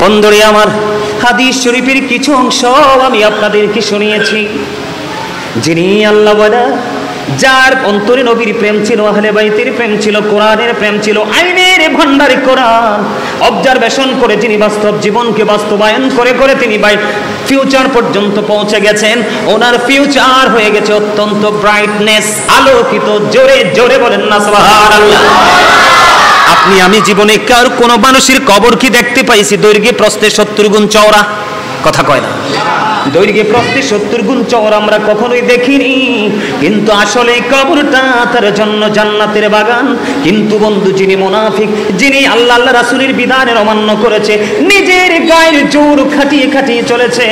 বন্ধুরে আমার, হাদিস শরীফের কিছু অংশ আমি আপনাদেরকে শুনিয়েছি। যিনি আল্লাহ ওয়ালা, যার অন্তরে নবীর প্রেম ছিল, আহলে বাইতের প্রেম ছিল, কোরআনের প্রেম ছিল, আইনের ভান্ডারে কোরআন অবজারভেশন করে যিনি বাস্তব জীবনকে বাস্তবায়ন করে করে তিনি ফিউচার পর্যন্ত পৌঁছে গেছেন। ওনার ফিউচার হয়ে গেছে অত্যন্ত ব্রাইটনেস, আলোকিত। জোরে জোরে বলেন না সুবহানাল্লাহ। আপনি আমি জীবনে কার কোন মানুষের কবর কি দেখতে পাইছি দৈর্ঘ্যে প্রস্থে 70 গুণ চওড়া? কথা কয় না। দৈর্ঘ্যে প্রস্থে 70 গুণ চওড়া আমরা কখনোই দেখিনি, কিন্তু আসলে কবরটা তার জন্য জান্নাতের বাগান। কিন্তু বন্ধু, যিনি মুনাফিক, যিনি আল্লাহ আল্লাহ রাসূলের বিধানের অমান্য করেছে, নিজের গায়ের জোর খাটিয়ে খাটিয়ে চলেছে,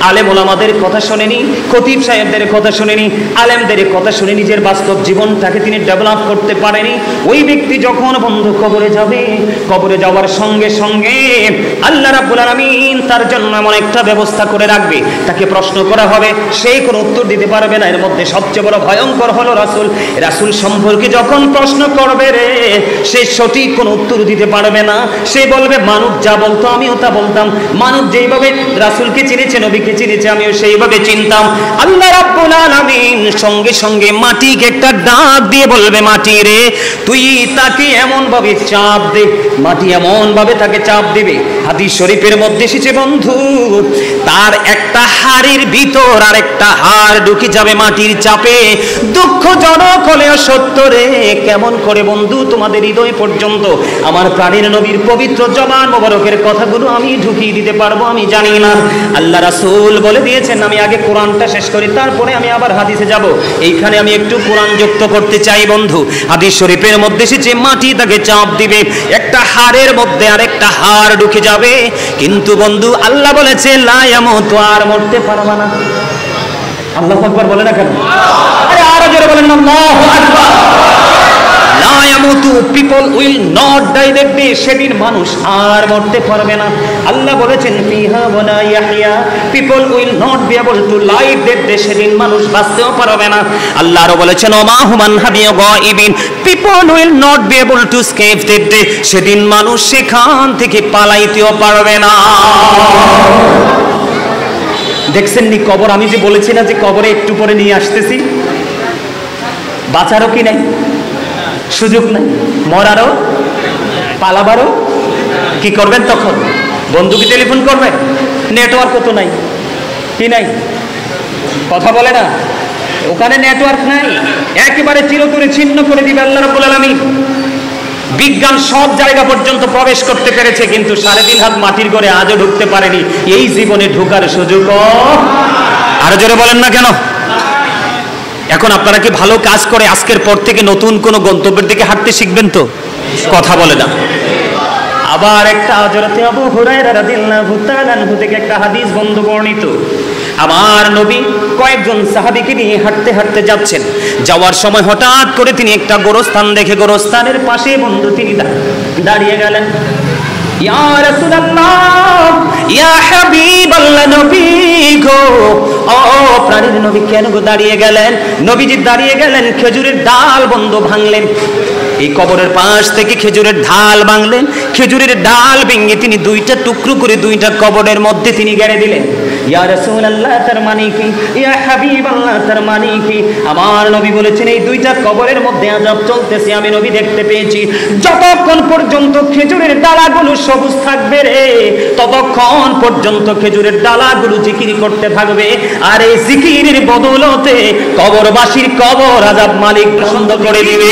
আলেম ওলামাদের কথা শুনেনি, খতিব সাহেবদের কথা শুনেনি, আলেমদের কথা শুনে নিজের বাস্তব জীবনটাকে তিনি ডেভেলপ করতে পারেনি, ওই ব্যক্তি যখন বন্ধু কবরে যাবে, কবরে যাওয়ার সঙ্গে সঙ্গে আল্লাহ রাব্বুল আলামিন তার জন্য এমন একটা ব্যবস্থা করে রাখবে, তাকে প্রশ্ন করা হবে, সে কোনো উত্তর দিতে পারবে না। এর মধ্যে সবচেয়ে বড় ভয়ঙ্কর হলো রাসূল। রাসূল সম্পর্কে যখন প্রশ্ন করবে রে, সে সঠিক কোনো উত্তর দিতে পারবে না। সে বলবে মানুষ যা বলতো আমিও তা বলতাম, মানুষ যেইভাবে রাসূলকে চিনেছে, নবীকে চিনেছে, আমিও সেইভাবে চিনতাম। আল্লাহ রাব্বুল আলামিন সঙ্গে সঙ্গে মাটিকে একটা ডাক দিয়ে বলবে, মাটি রে তুই তাকে এমন ভাবে চাপ দে, মাটি এমন ভাবে তাকে চাপ দিবে। হাদিস শরীফের মধ্যে এসেছে বন্ধু, তার একটা হাড়ের ভিতর আর একটা হাড় ঢুকে যাবে মাটির চাপে। দুঃখজনক হলেও সত্য রে। কেমন করে বন্ধু তোমাদের হৃদয় পর্যন্ত আমার প্রাণের নবীর পবিত্র জবান মোবারকের কথাগুলো আমি ঢুকিয়ে দিতে পারবো আমি জানি না। আল্লাহ রাসূল বলে দিয়েছেন, আমি আগে কোরআনটা শেষ করি, তারপরে আমি আবার হাদিসে যাব। এইখানে আমি একটু কোরআন যুক্ত করতে চাই বন্ধু। হাদিস শরীফের মধ্যে এসেছে মাটি তাকে চাপ দিবে, একটা হাড়ের মধ্যে আরেকটা হাড় ঢুকে যাবে। কিন্তু বন্ধু আল্লাহ বলেছে লা ইয়ামুতু, আর মরতে পারবে না। আল্লাহু আকবার বলে না কেন? আরে আরো জোরে বলেন না, আল্লাহু আকবার। লা ইয়ামুতু, people will not die that day, সেদিন মানুষ আর মরতে পারবে না। আল্লাহ বলেছেন ফিহা ওয়ালা ইয়াহইয়া, people will not be able to live that day, সেদিন মানুষ বাঁচতেও পারবে না। আল্লাহ আরো বলেছেন ওমা হুমান হাবিয়া গায়িবিন, people will not be able to escape that day, সেদিন মানুষ সেখান থেকে পালাইতেও পারবে না। দেখছেন নি কবর? আমি যে বলেছি না যে কবরে একটু পরে নিয়ে আসতেছি, বাঁচারও কি নাই সুযোগ নাই, মরারও পালাবারও। কি করবেন তখন? বন্ধুকে টেলিফোন করবেন, নেটওয়ার্ক তো নাই, কি নাই, কথা বলে না, ওখানে নেটওয়ার্ক নাই, একেবারে চিরতরে ছিন্ন করে দিবে আল্লাহ রাব্বুল আলামিন। বিজ্ঞান সব জায়গা পর্যন্ত প্রবেশ করতে পেরেছে, কিন্তু 3.5 হাত মাটির ঘরে আজও ঢুকতে পারেনি। এই জীবনে ঢোকার সুযোগ আরো জোরে বলেন না কেন? এখন আপনারা কি ভালো কাজ করে আজকের পর থেকে নতুন কোন গন্তব্যের দিকে হাঁটতে শিখবেন তো? কথা বলে না। আবার একটা হযরত আবু হুরায়রা রাদিয়াল্লাহু তাআলা আনহু থেকে একটা হাদিস বন্ধু বর্ণিত। আমার নবী কয়েকজন সাহাবীকে নিয়ে হাঁটতে হাঁটতে যাচ্ছেন। যাওয়ার সময় হঠাৎ করে তিনি একটা গোরস্থান দেখে গোরস্থানের পাশে বন্ধু তিনি দাঁড়িয়ে গেলেন। ইয়া রাসূলুল্লাহ, ইয়া হাবিবাল্লাহ, নবী গো, ও প্রাণের নবী কেন গো দাঁড়িয়ে গেলেন? নবীজি দাঁড়িয়ে গেলেন, খেজুরের ডাল বন্ধ ভাঙলেন। এই কবরের পাশ থেকে খেজুরের ডাল ভাঙলেন, খেজুরের ডাল ভেঙে তিনি 2টা টুকরো করে 2টা কবরের মধ্যে তিনি গেড়ে দিলেন। ইয়া রাসূলুল্লাহ, তার মানে কি? ইয়া হাবিবাল্লাহ, তার মানে কি? আমার নবী বলেছেন এই 2টা কবরের মধ্যে আযাব চলতেছে, আমি নবী দেখতে পেয়েছি। যতক্ষণ পর্যন্ত খেজুরের ডালাগুলো সবুজ থাকবে রে, ততক্ষণ পর্যন্ত খেজুরের ডালাগুলো জিকির করতে থাকবে, আর এই জিকিরের বদৌলতে কবরবাসীর কবর আযাব মালিক বন্ধ করে দিবে।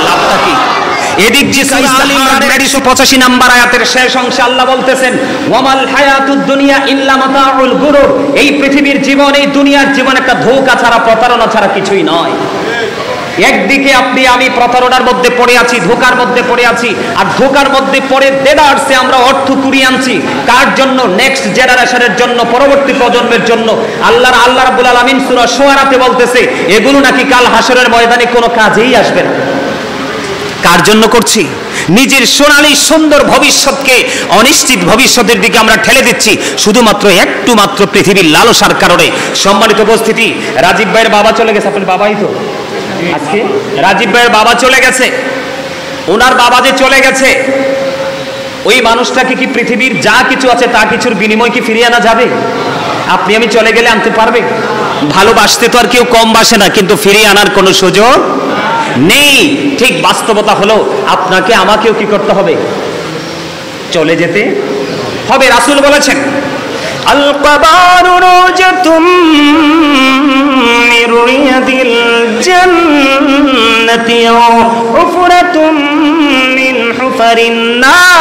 লাভটা কি? এদিক যে সূরা আল ইমরানের 185 নম্বর আয়াতের শেষ অংশে আল্লাহ বলতেছেন ওয়ামাল হায়াতুদ দুনিয়া ইল্লা মাতাউল গুরুর, এই পৃথিবীর জীবন, এই দুনিয়ার জীবন একটা ধোঁকা ছাড়া, প্রতারণা ছাড়া কিছুই নয়। একদিকে আপনি আমি প্রতারণার মধ্যে পড়ে আছি, ধোঁকার মধ্যে পড়ে আছি, আর ধোঁকার মধ্যে পড়ে দেদারসে আমরা অর্থ কুড়িয়ে আনছি। কার জন্য? নেক্সট জেনারেশনের জন্য, পরবর্তী প্রজন্মের জন্য। আল্লাহ রাব্বুল আলামিন সূরা শুআরাতে বলতেছে এগুলো নাকি কাল হাসরের ময়দানে কোনো কাজেই আসবে না। কার জন্য করছি? নিজের সোনালী সুন্দর ভবিষ্যৎকে অনিশ্চিত ভবিষ্যতের দিকে আমরা ঠেলে দিচ্ছি শুধুমাত্র একটু মাত্র পৃথিবীর লালসার কারণে। সম্মানিত উপস্থিতি, রাজীব ভাইয়ের বাবা চলে গেছে। আপনার বাবাই তো আজকে রাজীব ভাইয়ের বাবা চলে গেছে। ওনার বাবা যে চলে গেছে, ওই মানুষটাকে কি পৃথিবীর যা কিছু আছে তা কিছুর বিনিময় কি ফিরিয়ে আনা যাবে? আপনি আমি চলে গেলে আনতে পারবে? ভালোবাসতে তো আর কেউ কম বাসে না, কিন্তু ফিরিয়ে আনার কোনো সুযোগ নেই। ঠিক বাস্তবতা হলো আপনাকে আমাকেও কি করতে হবে? চলে যেতে হবে। রাসূল বলেছেন আল কবারু রুজাতুম মির রিয়াদিল জান্নাতি উফরাতুম মিন হুফারিন নার।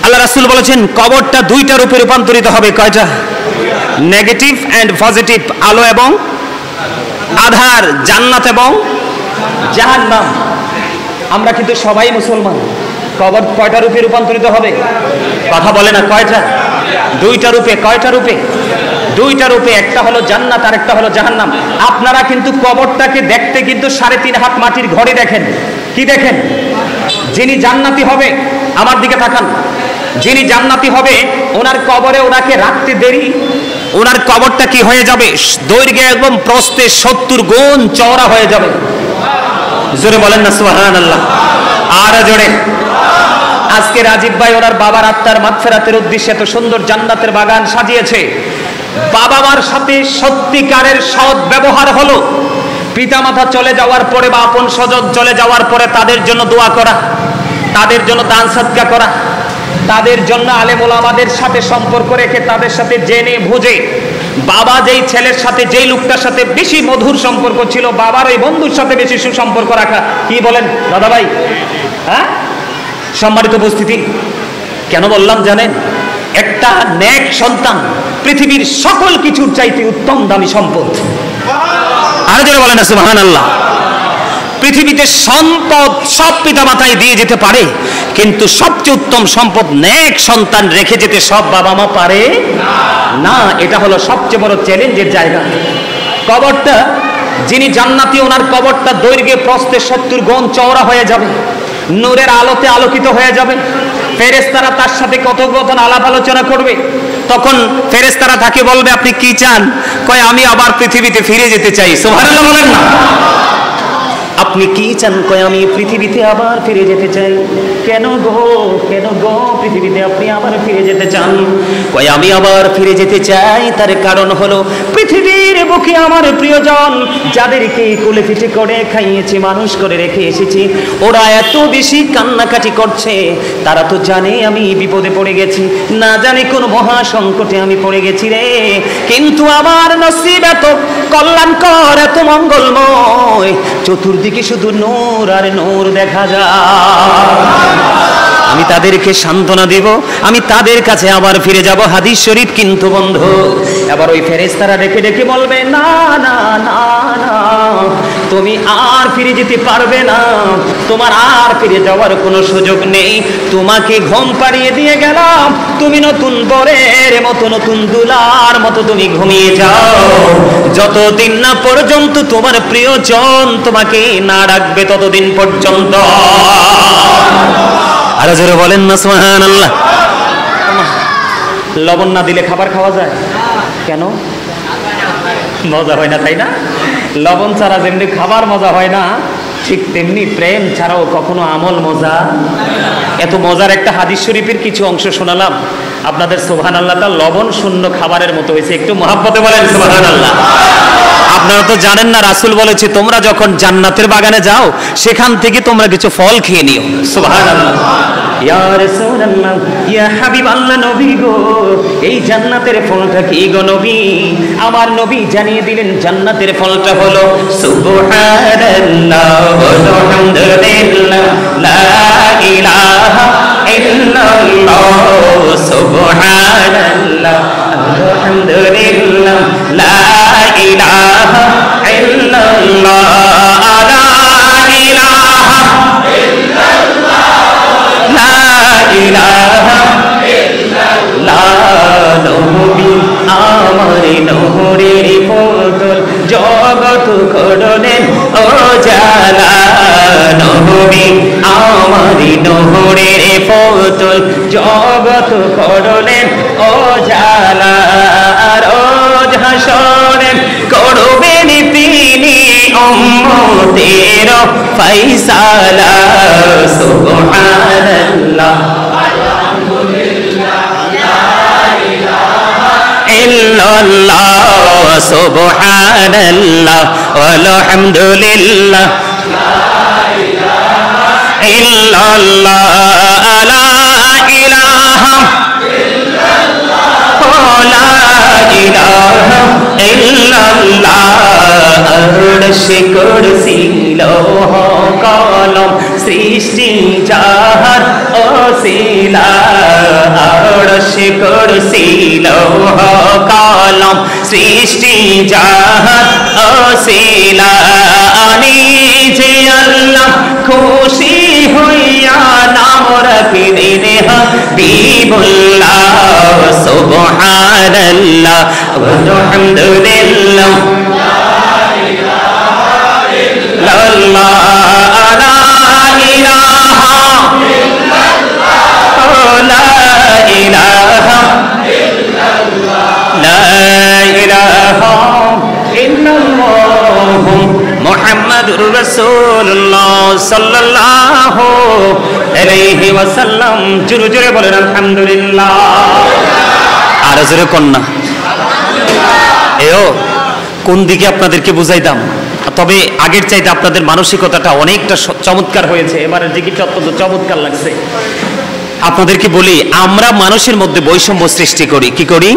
আল্লাহ রাসূল বলেছেন কবরটা দুইটা রূপে রূপান্তরিত হবে। কয়টা? নেগেটিভ এন্ড পজিটিভ, আলো এবং আধার, জান্নাত এবং জাহান্নাম। আমরা কিন্তু সবাই মুসলমান। কবর কয়টা রূপে রূপান্তরিত হবে? কথা বলে না, কয়টা? দুইটা রূপে। কয়টা রূপে? দুইটা রূপে। একটা হলো জান্নাত আর একটা হলো জাহান্নাম। আপনারা কিন্তু কবরটাকে দেখতে কিন্তু 3.5 হাত মাটির ঘরে দেখেন। কি দেখেন? যিনি জান্নাতি হবে, আমার দিকে তাকান, যিনি জান্নাতি হবে ওনার কবরে ওনাকে রাখতে দেরি, ওনার কবরটা কি হয়ে যাবে? দৈর্ঘ্যে এবং প্রস্থে 70 গুণ চওড়া হয়ে যাবে। জোরে বলেন না সুবহানাল্লাহ। আর জোরে। আজকে রাজীব ভাই ওনার বাবার আত্মার মাগফিরাতের উদ্দেশ্যে এত সুন্দর জান্নাতের বাগান সাজিয়েছে। বাবা মার সাথে সত্যিকারের সৎ ব্যবহার হলো পিতামাতা চলে যাওয়ার পরে বা আপন স্বজন চলে যাওয়ার পরে তাদের জন্য দোয়া করা, তাদের জন্য দান সদকা করা, তাদের জন্য আলেম ওলামাদের সাথে সম্পর্ক রেখে তাদের সাথে জেনে বুঝে, বাবা যেই ছেলের সাথে যেই লোকটার সাথে বেশি মধুর সম্পর্ক ছিল বাবার ওই বন্ধুর সাথে বেশি সুসম্পর্ক রাখা। কি বলেন দাদা ভাই? হ্যাঁ, সম্মানিত উপস্থিতি, কেন বললাম জানেন? একটা নেক সন্তান পৃথিবীর সকল কিছুর চাইতে উত্তম দামি সম্পদ। আর যারা বলেন না সুবহানাল্লাহ। পৃথিবীতে সম্পদ সব পিতামাতাই দিয়ে যেতে পারে, কিন্তু সবচেয়ে উত্তম সম্পদ নেক সন্তান রেখে যেতে সব বাবা মা পারে না। এটা হলো সবচেয়ে বড় চ্যালেঞ্জের জায়গা। কবরটা, যিনি জান্নাতি ওনার কবরটা দৈর্ঘ্যে প্রস্থে 70 গুণ চওড়া হয়ে যাবে, নূরের আলোতে আলোকিত হয়ে যাবে। ফেরেশতারা তার সাথে কথোপকথন আলাপ আলোচনা করবে। তখন ফেরেশতারা তাকে বলবে আপনি কি চান? কয় আমি আবার পৃথিবীতে ফিরে যেতে চাই। সুবহানাল্লাহ বলেন না। আপনি কি চান? কয় আমি পৃথিবীতে আবার ফিরে যেতে চাই। কেন গো, কেন গো পৃথিবীতে আপনি আবার ফিরে যেতে চান? কয় আমি আবার ফিরে যেতে চাই, তার কারণ হলো পৃথিবীর বুকে আমার প্রিয়জন যাদেরকে কোলে পিঠে করে খাইয়েছি, মানুষ করে রেখে এসেছি, ওরা এত বেশি কান্নাকাটি করছে। তারা তো জানে আমি বিপদে পড়ে গেছি, না জানে কোন মহা সংকটে আমি পড়ে গেছি রে, কিন্তু আমার নসিব এত কল্যাণকর, এত মঙ্গলময়, চতুর্দিকে শুধু নূর আর নূর দেখা যায়। আমি তাদেরকে সান্ত্বনা দিব, আমি তাদের কাছে আবার ফিরে যাব। হাদিস শরীফ। কিন্তু বন্ধু, এবার ওই ফেরেশতারা ডেকে ডেকে বলবে না না না না, তুমি আর ফিরে যেতে পারবে না, তোমার আর ফিরে যাওয়ার কোনো সুযোগ নেই। তোমাকে ঘুম পাড়িয়ে দিয়ে গেলাম, তুমি নতুন বরের মতো, নতুন দুলার মতো তুমি ঘুমিয়ে যাও, যতদিন না পর্যন্ত তোমার প্রিয়জন তোমাকে না রাখবে ততদিন পর্যন্ত। আর জোরে বলেন না সুবহানাল্লাহ। লবণ না দিলে খাবার খাওয়া যায়? কেন? মজা হয় না, তাই না? লবণ ছাড়া যেমনি খাবার মজা হয় না, ঠিক তেমনি প্রেম ছাড়াও কখনো আমল মজা। এত মজার একটা হাদিস শরীফের কিছু অংশ শোনালাম আপনাদের। সুবহানাল্লাহ। তা লবণ শূন্য খাবারের মতো হয়েছে। একটু মহাব্বতে বলেন সুবহানাল্লাহ। আপনারা তো জানেন না, রাসূল বলেছে তোমরা যখন জান্নাতের বাগানে যাও সেখান থেকে তোমরা কিছু ফল খেয়ে নিও। সুবহানাল্লাহ। ইয়া রাসূলুল্লাহ, ইয়া হাবিবাল্লাহ, নবী গো, এই জান্নাতের ফলটা কি গো নবী? আমার নবী জানিয়ে দিলেন জান্নাতের ফলটা হলো সুবহানাল্লাহ, আলহামদুলিল্লাহ, লা ইলাহা ইল্লাল্লাহ, সুবহানাল্লাহ, আলহামদুলিল্লাহ, লা ইলাহা ইল্লাল্লাহ, লা ইলাহা ইল্লাল্লাহ, লা ইলাহা ইল্লাল্লাহ। নবী আমার নূরের পুতুল, জগৎ করলেন উজালা, নবী আমার নূরের পুতুল, জগৎ করলেন উজালা। রোজ হাসরে করবেন তিনি উম্মতের ফয়সালা সুবহানাল্লাহ ইল্লাল্লাহ সুবহানাল্লাহ আলহামদুলিল্লাহ ইল্লাল্লাহ লা ইলাহা ইল্লাল্লাহ লা ইলাহা ইল্লাল্লাহ আরশ কুরসি লৌহ কলম সৃষ্টি জাহান ওসিলা আরশ কুরসি লৌহ কলম সৃষ্টি জাহান ওসিলা নিজে আল্লাহ খুশি হইয়া নাম রাখিলেন হাবিবুল্লাহ সুবহানাল্লাহ আলহামদুলিল্লাহ লা ইলাহা লা ইলাহা লা ইলাহা ইল্লাল্লাহ মুহাম্মাদুর রাসূলুল্লাহ সাল্লাল্লাহু আলাইহি ওয়াসাল্লাম। জোরে জোরে বলেন আলহামদুলিল্লাহ। আর জোরে কন্যা এও কোন দিকে আপনাদেরকে বুঝাইতাম, তবে আগের চাইতে আপনাদের মানসিকতাটা অনেকটা চমৎকার হয়েছে। এবারের জিকিরটা অত্যন্ত চমৎকার লাগছে। আপনাদেরকে বলি, আমরা মানুষের মধ্যে বৈষম্য সৃষ্টি করি। কি করি?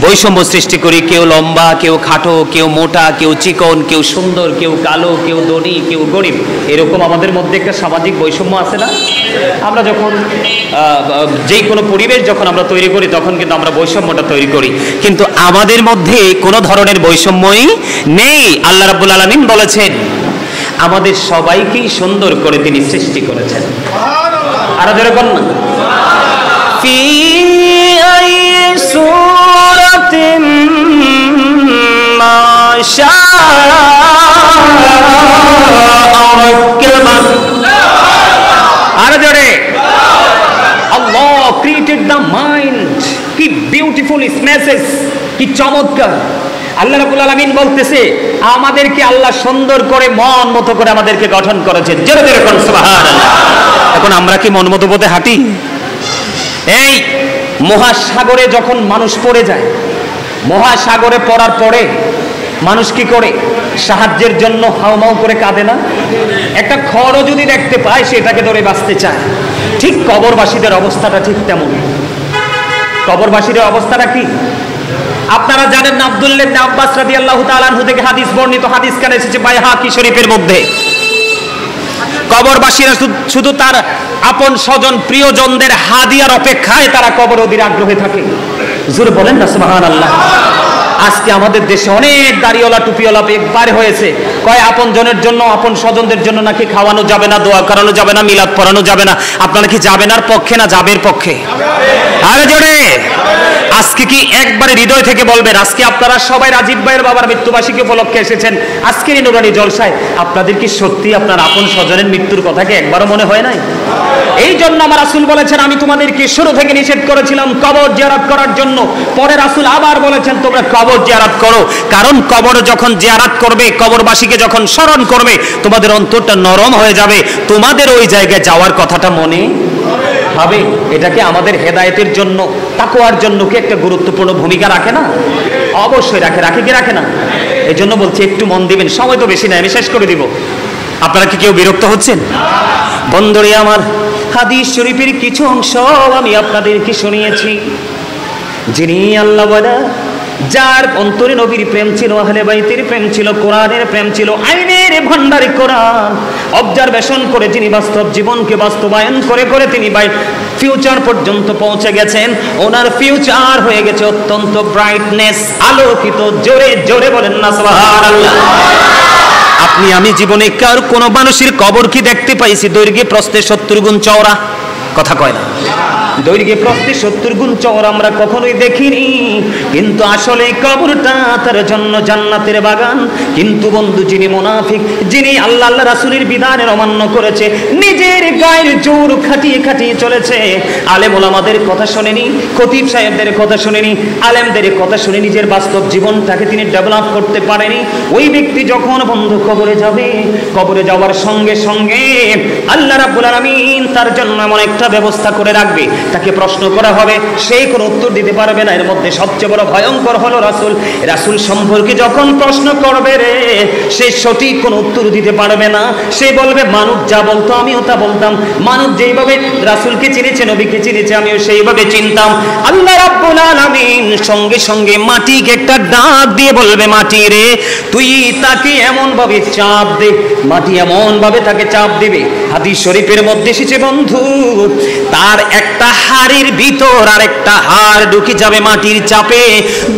বৈষম্য সৃষ্টি করি। কেউ লম্বা, কেউ খাটো, কেউ মোটা, কেউ চিকন, কেউ সুন্দর, কেউ কালো, কেউ ধনী, কেউ গরিব। এরকম আমাদের মধ্যে একটা সামাজিক বৈষম্য আছে না? আমরা যখন যে কোনো পরিবেশ যখন আমরা তৈরি করি তখন কিন্তু আমরা বৈষম্যটা তৈরি করি, কিন্তু আমাদের মধ্যে কোনো ধরনের বৈষম্যই নেই। আল্লাহ রাব্বুল আলামিন বলেছেন আমাদের সবাইকেই সুন্দর করে তিনি সৃষ্টি করেছেন। আরো যেরকম না ফি আই সূরাতিন মা শাআ রাক্কাবা। আরো জোরে আল্লাহ ক্রিয়েটেড দ্য মাইন্ড। কি বিউটিফুল স্মেসেস, কি চমৎকার। আল্লাহ রাব্বুল আলামিন বলতেছে আমাদেরকে আল্লাহ সুন্দর করে মন মতো করে আমাদেরকে গঠন করেছেন। জোরে জোরে কোন সুবহানাল্লাহ। এখন আমরা কি মন মতো পথে হাঁটি? এই মহাসাগরে যখন মানুষ পড়ে যায়, মহাসাগরে পড়ার পরে মানুষ কি করে? সাহায্যের জন্য হাউমাউ করে কাঁদে না? একটা খড়ও যদি দেখতে পায় সেটাকে ধরে বাঁচতে চায়। ঠিক কবরবাসীদের অবস্থাটা ঠিক তেমন। কবরবাসীদের অবস্থাটা কি আপনারা জানেন না? আব্দুল্লাহ ইবনে আব্বাস রাদিয়াল্লাহু তাআলা আনহু থেকে হাদিস বর্ণিত, হাদিস কানে এসেছে বাইহাকি শরীফের মধ্যে। কবরবাসীরা শুধু তার আপন স্বজন প্রিয়জনদের হাদিয়ার অপেক্ষায় তারা কবর অধীর আগ্রহে থাকে। জোরে বলেন না সুবহানাল্লাহ। আজকে আমাদের দেশে অনেক দাড়িওয়ালা টুপিওয়ালা একবার হয়েছে, কয় আপন জনের জন্য আপন স্বজনদের জন্য নাকি খাওয়ানো যাবে না, দোয়া করানো যাবে না, মিলাদ পড়ানো যাবে না। আপনারা কি যাবেনার পক্ষে না যাবের পক্ষে? আরে জোরে আজকে কি একবারে হৃদয় থেকে বলবেন? আজকে আপনারা সবাই রাজীব ভাইয়ের বাবার মৃত্যুবার্ষিকী উপলক্ষে এসেছেন আজকের এই নুরানি জলসায়। আপনাদের কি সত্যি আপনার আপন স্বজনের মৃত্যুর কথা কি একবারও মনে হয় নাই? এই জন্য আমার রাসূল বলেছেন আমি তোমাদেরকে শুরু থেকে নিষেধ করেছিলাম কবর জিয়ারত করার জন্য। পরে রাসূল আবার বলেছেন তোমরা কবর জিয়ারত করো, কারণ কবর যখন জিয়ারত করবে, কবরবাসীকে যখন স্মরণ করবে, তোমাদের অন্তরটা নরম হয়ে যাবে, তোমাদের ওই জায়গায় যাওয়ার কথাটা মনে হবে। এটাকে আমাদের হেদায়েতের জন্য, তাকওয়ার জন্য কি একটা গুরুত্বপূর্ণ ভূমিকা রাখে না? অবশ্যই রাখে। রাখে কি রাখে না? এই জন্য বলছি একটু মন দিবেন। সময় তো বেশি নাই, আমি শেষ করে দিব। আপনারা কি কেউ বিরক্ত হচ্ছেন? বন্ধুরে আমার, হাদিস শরীফের কিছু অংশ আমি আপনাদেরকে শুনিয়েছি। যিনি আল্লাহ ওয়ালা, যার অন্তরে নবীর প্রেম ছিল, আহলে বাইতের প্রেম ছিল, কোরআনের প্রেম ছিল, আইনের ভান্ডারে কোরআন অবজারভেশন করে যিনি বাস্তব জীবনকে বাস্তবায়ন করে করে তিনি ফিউচার পর্যন্ত পৌঁছে গেছেন। ওনার ফিউচার হয়ে গেছে অত্যন্ত ব্রাইটনেস, আলোকিত। জোরে জোরে বলেন না সুবহানাল্লাহ। আপনি আমি জীবনে কার কোনো মানুষের কবর কি দেখতে পাইছি দৈর্ঘ্যে প্রস্থে 70 গুণ চওড়া? কথা কয় না। দৈর্ঘ্যে প্রস্থে 70 গুণ চওড়া আমরা কখনোই দেখিনি, কিন্তু আসলে কবরটা তার জন্য জান্নাতের বাগান। কিন্তু বন্ধু, যিনি মুনাফিক, যিনি আল্লাহ রাসূলের বিধানের অমান্য করেছে, নিজের গায়ের জোর খাটিয়ে খাটিয়ে চলেছে, আলেম ওলামাদের কথা শোনেনি, খতিব সাহেবদের কথা শোনেনি, আলেমদের কথা শুনে নিজের বাস্তব জীবনটাকে তিনি ডেভেলপ করতে পারেনি, ওই ব্যক্তি যখন বন্ধু কবরে যাবে, কবরে যাওয়ার সঙ্গে সঙ্গে আল্লাহ রাব্বুল আলামিন তার জন্য এমন একটা ব্যবস্থা করে রাখবে, তাকে প্রশ্ন করা হবে, সে কোনো উত্তর দিতে পারবে না। এর মধ্যে সবচেয়ে বড় ভয়ঙ্কর হলো রাসূল সম্পর্কে যখন প্রশ্ন করবে রে, সে সঠিক কোনো উত্তর দিতে পারবে না। সে বলবে, মানুষ যা বলতো আমিও তা বলতাম, মানুষ যেইভাবে রাসূলকে চিনেছে, নবীকে চিনেছে, আমিও সেইভাবে চিনতাম। আল্লাহ রাব্বুল আলামিন সঙ্গে সঙ্গে মাটিকে একটা ডাক দিয়ে বলবে, মাটি রে, তুই তাকে এমন ভাবে চাপ দে, মাটি এমন ভাবে তাকে চাপ দিবে, হাদিস শরীফের মধ্যে এসেছে বন্ধু, তার একটা হাড়ের ভিতর আর একটা হাড় ঢুকে যাবে মাটির চাপে।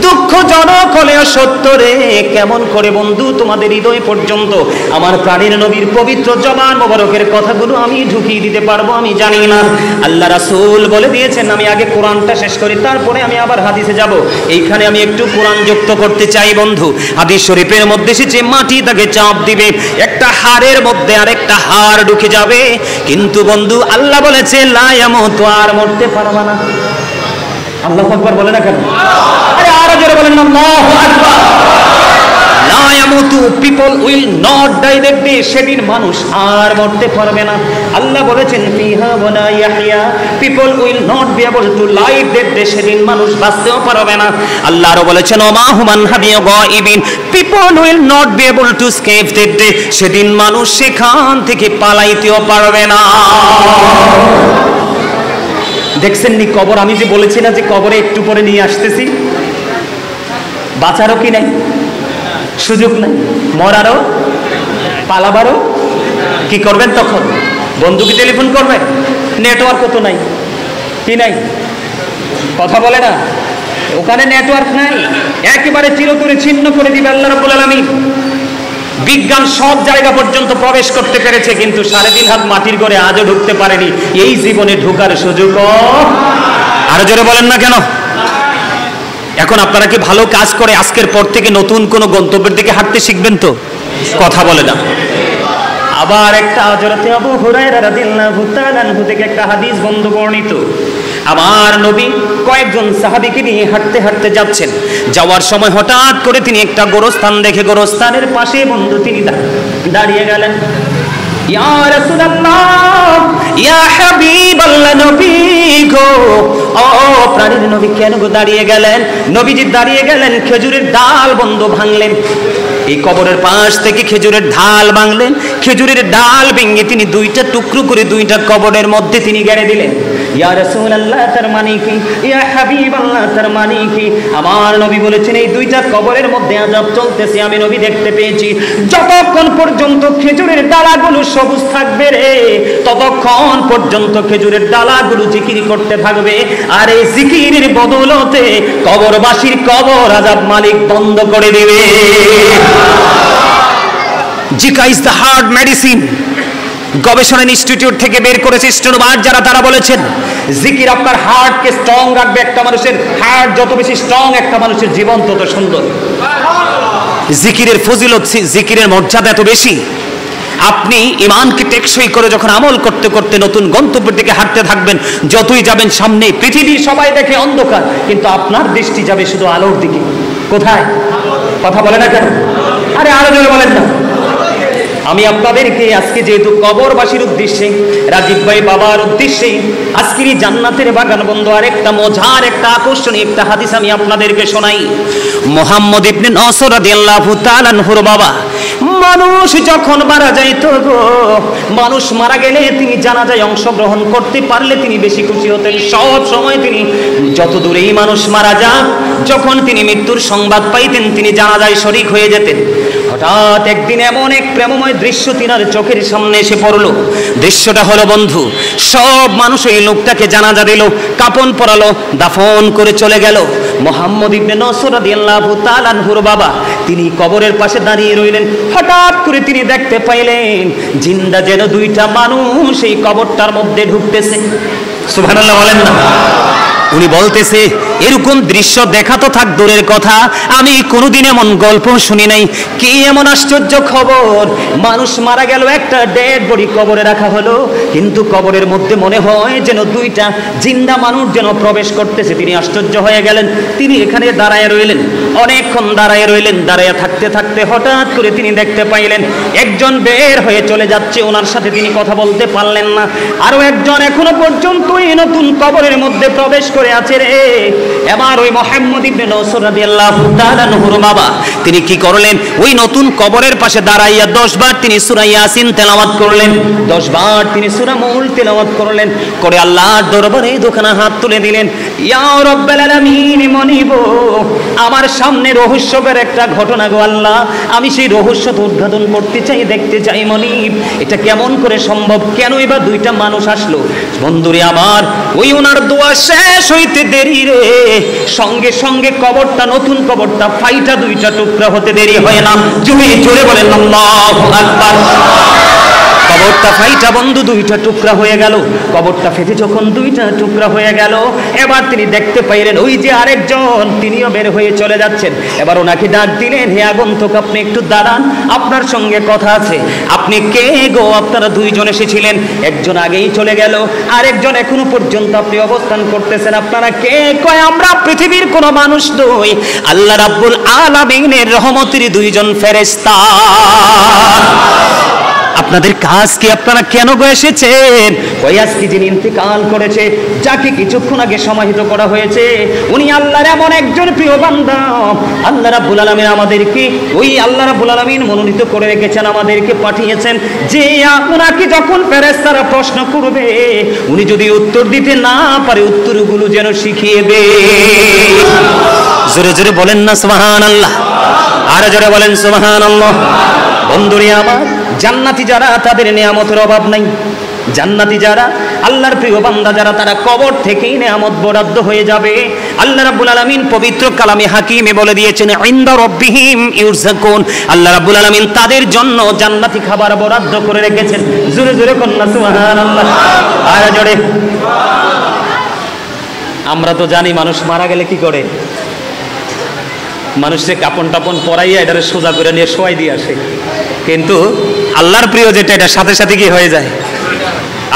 দুঃখজনক হলেও সত্য রে। কেমন করে বন্ধু তোমাদের হৃদয় পর্যন্ত আমার প্রাণের নবীর পবিত্র জবান মোবারকের কথাগুলো আমি ঢুকিয়ে দিতে পারবো আমি জানি না। আল্লাহ রাসূল বলে দিয়েছেন, আমি আগে কোরআনটা শেষ করি, তারপরে আমি আবার হাদিসে যাব। এইখানে আমি একটু কোরআন যুক্ত করতে চাই বন্ধু। হাদিস শরীফের মধ্যে এসেছে, মাটি তাকে চাপ দিবে, একটা হাড়ের মধ্যে আরেকটা হাড় ঢুকে যাবে। কিন্তু বন্ধু, আল্লাহ বলেছে লা ইয়ামুতু, আর মরতে পারবে না। আল্লাহু আকবার বলে না কেন? আরে আরো জোরে বলেন আল্লাহু আকবার। লা ইয়ামুতু, people will not die that day, সেদিন মানুষ আর মরতে পারবে না। আল্লাহ বলেছেন ফিহা ওয়ালা ইয়াহইয়া, people will not be able to live that day, সেদিন মানুষ বাঁচতেও পারবে না। আল্লাহ আরো বলেছেন ওমা হুমান হাবিয়া গায়িবিন, people will not be able to escape that day, সেদিন মানুষ সেখান থেকে পালাইতেও পারবে না। দেখছেন নি কবর? আমি যে বলেছি না যে কবরে একটু পরে নিয়ে আসতেছি, বাঁচারও কি নাই সুযোগ নাই, মরারও পালাবারও। কি করবেন তখন? বন্ধুকে টেলিফোন করবেন, নেটওয়ার্ক তো নাই, কি নাই, কথা বলে না, ওখানে নেটওয়ার্ক নাই, একেবারে চিরতরে ছিন্ন করে দিবে আল্লাহ রাব্বুল আলামিন। বিজ্ঞান সব জায়গা পর্যন্ত প্রবেশ করতে পেরেছে, কিন্তু 3.5 হাত মাটির ঘরে আজও ঢুকতে পারেনি। এই জীবনে ঢোকার সুযোগও, আরো জোরে বলেন না কেন? এখন আপনারা কি ভালো কাজ করে আজকের পর থেকে নতুন কোন গন্তব্যের দিকে হাঁটতে শিখবেন তো? কথা বলে না। আবার একটা হযরত আবু হুরায়রা রাদিয়াল্লাহু তাআলা আনহু থেকে একটা হাদিস বন্ধু বর্ণিত। আমার নবী কয়েকজন সাহাবীকে নিয়ে হাঁটতে হাঁটতে যাচ্ছেন, যাওয়ার সময় হঠাৎ করে তিনি একটা গোরস্থান দেখে গোরস্থানের পাশে বন্ধু তিনি দাঁড়িয়ে গেলেন। ইয়া রাসূলুল্লাহ, ইয়া হাবিবাল্লাহ, নবী গো, ও প্রাণের নবী কেন গো দাঁড়িয়ে গেলেন? নবীজি দাঁড়িয়ে গেলেন, খেজুরের ডাল বন্ধ ভাঙলেন, এই কবরের পাশ থেকে খেজুরের ডাল ভাঙলেন, খেজুরের ডাল ভেঙে তিনি দুইটা টুকরো করে দুইটা কবরের মধ্যে তিনি গেড়ে দিলেন। ইয়া রাসূলুল্লাহ, তার মানে কি? ইয়া হাবিবাল্লাহ, তার মানে কি? আমার নবী বলেছেন, এই দুইটা কবরের মধ্যে আযাব চলতেছে, আমি নবী দেখতে পেয়েছি। যতক্ষণ পর্যন্ত খেজুরের ডালাগুলো সবুজ থাকবে রে, ততক্ষণ পর্যন্ত খেজুরের ডালাগুলো জিকির করতে থাকবে, আর এই জিকিরের বদৌলতে কবরবাসীর কবর আযাব মালিক বন্ধ করে দিবে। Zika is the heart medicine. গবেষণা ইনস্টিটিউট থেকে বের করেছে স্টেনোবার যারা, তারা বলেছেন জিকির আপনার হার্টকে স্ট্রং রাখবে। একটা মানুষের হার্ট যত বেশি স্ট্রং, একটা মানুষের জীবন তত সুন্দর। জিকিরের ফজিলত, জিকিরের মর্যাদা এত বেশি। আপনি ঈমানকে টেকসই করে যখন আমল করতে করতে নতুন গন্তব্যের দিকে হাঁটতে থাকবেন, যতই যাবেন সামনে পৃথিবীর সবাই দেখে অন্ধকার, কিন্তু আপনার দৃষ্টি যাবে শুধু আলোর দিকে। কোথায়? কথা বলে না কেন? আরে আরো জোরে বলেন না। আমি আপনাদেরকে আজকে যেহেতু কবরবাসীর উদ্দেশ্যে, রাজীব ভাই বাবার উদ্দেশ্যে আজকের জান্নাতের বাগান বন্ধু আরেকটা মজার, একটা আকর্ষণীয় একটা হাদিস আমি আপনাদেরকে শোনাই। মুহাম্মদ ইবনে নসর রাদিয়াল্লাহু তাআলা আনহুর বাবা, মানুষ যখন মারা যাইত গো, মানুষ মারা গেলে তিনি জানাজায় অংশগ্রহণ করতে পারলে তিনি বেশি খুশি হতেন। সব সময় তিনি যত দূরেই মানুষ মারা যাক, যখন তিনি মৃত্যুর সংবাদ পাইতেন তিনি জানাজায় শরীক হয়ে যেতেন। হঠাৎ একদিন এমন এক প্রেমময় দৃশ্য তিনার চোখের সামনে এসে পড়লো। দৃশ্যটা হলো বন্ধু, সব মানুষ এই লোকটাকে জানাজা দিল, কাফন পরালো, দাফন করে চলে গেল। মুহাম্মদ ইবনে নসর রাদিয়াল্লাহু তাআলা আনহুর বাবা তিনি কবরের পাশে দাঁড়িয়ে রইলেন। হঠাৎ করে তিনি দেখতে পাইলেন জিন্দা যেন দুইটা মানুষ এই কবরটার মধ্যে ঢুকতেছে। সুবহানাল্লাহ বলেন না। উনি বলতেছে এরকম দৃশ্য দেখা তো থাক দূরের কথা, আমি কোনোদিন এমন গল্প শুনি নাই। কি এমন আশ্চর্য খবর, মানুষ মারা গেল, একটা ডেড বডি কবরে রাখা হলো, কিন্তু কবরের মধ্যে মনে হয় যেন দুইটা জিন্দা মানুষ যেন প্রবেশ করতেছে। তিনি আশ্চর্য হয়ে গেলেন, তিনি এখানে দাঁড়ায় রইলেন, অনেকক্ষণ দাঁড়ায় রইলেন। দাঁড়ায় থাকতে থাকতে হঠাৎ করে তিনি দেখতে পাইলেন একজন বের হয়ে চলে যাচ্ছে, ওনার সাথে তিনি কথা বলতে পারলেন না। আরো একজন এখনো পর্যন্ত এই নতুন কবরের মধ্যে প্রবেশ করে আছে রে। এবার ওই মুহাম্মদ ইবনে নসর রাদিয়াল্লাহু তাআলা আনহুর বাবা তিনি কি করলেন, ওই নতুন কবরের পাশে দাঁড়াইয়া 10 বার তিনি সূরা ইয়াসিন তেলাওয়াত করলেন, 10 বার তিনি সূরা মুলক তেলাওয়াত করলেন, করে আল্লাহর দরবারে দুখানা হাত তুলে দিলেন। ইয়া রাব্বাল আলামিন, মনিব আমার সামনে রহস্যের একটা ঘটনা গো আল্লাহ, আমি সেই রহস্য উদ্ঘাটন করতে চাই, দেখতে চাই মনিব, এটা কেমন করে সম্ভব, কেন এবার দুইটা মানুষ আসলো। বন্ধুরে আমার, ওই ওনার দোয়া শেষ হইতে দেরি রে, সঙ্গে সঙ্গে কবরটা, নতুন কবরটা ফাইটা দুইটা টুকরা হতে দেরি হয় না। জোরে বলেন আল্লাহু আকবার। কবরটা ফাইটা বন্ধু দুইটা টুকরা হয়ে গেল। কবরটা ফেটে যখন দুইটা টুকরা হয়ে গেল, এবার তিনি দেখতে পাইলেন ওই যে আরেকজন, তিনিও বের হয়ে চলে যাচ্ছেন। এবার ওনাকে ডাক দিলেন, হে আগন্তুক, আপনি একটু দাঁড়ান, আপনার সঙ্গে কথা আছে। আপনি কে গো? আপনারা দুইজন এসেছিলেন, একজন আগেই চলে গেল, আরেকজন এখনো পর্যন্ত আপনি অবস্থান করতেছেন, আপনারা কে? কয় আমরা পৃথিবীর কোনো মানুষ নই, আল্লাহ রাব্বুল আলামিনের রহমতের দুইজন ফেরেশতা। আপনাদের কাজ কি, আপনারা কেন গো এসেছেন? ওই আজকে যিনি ইন্তেকাল করেছে, যাকে কিছুক্ষণ আগে সমাহিত করা হয়েছে, উনি আল্লাহর এমন একজন প্রিয় বান্দা। আল্লাহ রাব্বুল আলামিন আমাদেরকে, ওই আল্লাহ রাব্বুল আলামিন মনোনীত করে রেখেছেন, আমাদেরকে পাঠিয়েছেন যে আপনাকে যখন ফেরেশতারা প্রশ্ন করবে, উনি যদি উত্তর দিতে না পারে, উত্তরগুলো যেন শিখিয়ে দেয়। জোরে জোরে বলেন না সুবহানাল্লাহ, আর জোরে বলেন সুবহানাল্লাহ। বন্ধুরে আমার, জান্নাতি যারা, তাদের নিয়ামতের অভাব নাই। জান্নাতি যারা, আল্লাহর প্রিয় বান্দা যারা, তারা কবর থেকেই নিয়ামত বরাদ্দ হয়ে যাবে। আল্লাহ রাব্বুল আলামিন পবিত্র কালামে হাকিমে বলে দিয়েছেন, ইনদা রাব্বিহিম ইউরযাকুন, আল্লাহ রাব্বুল আলামিন তাদের জন্য জান্নাতি খাবার বরাদ্দ করে রেখেছেন। জোরে জোরে কন্না সুবহানাল্লাহ, আর জোরে। আমরা তো জানি মানুষ মারা গেলে কি করে, মানুষকে কাপন টাপন পরাইয়া এটারে সোজা করে নিয়ে শোয়াই দিয়ে আসে, কিন্তু আল্লাহর প্রিয় যেটা, এটা সাথে সাথে কি হয়ে যায়।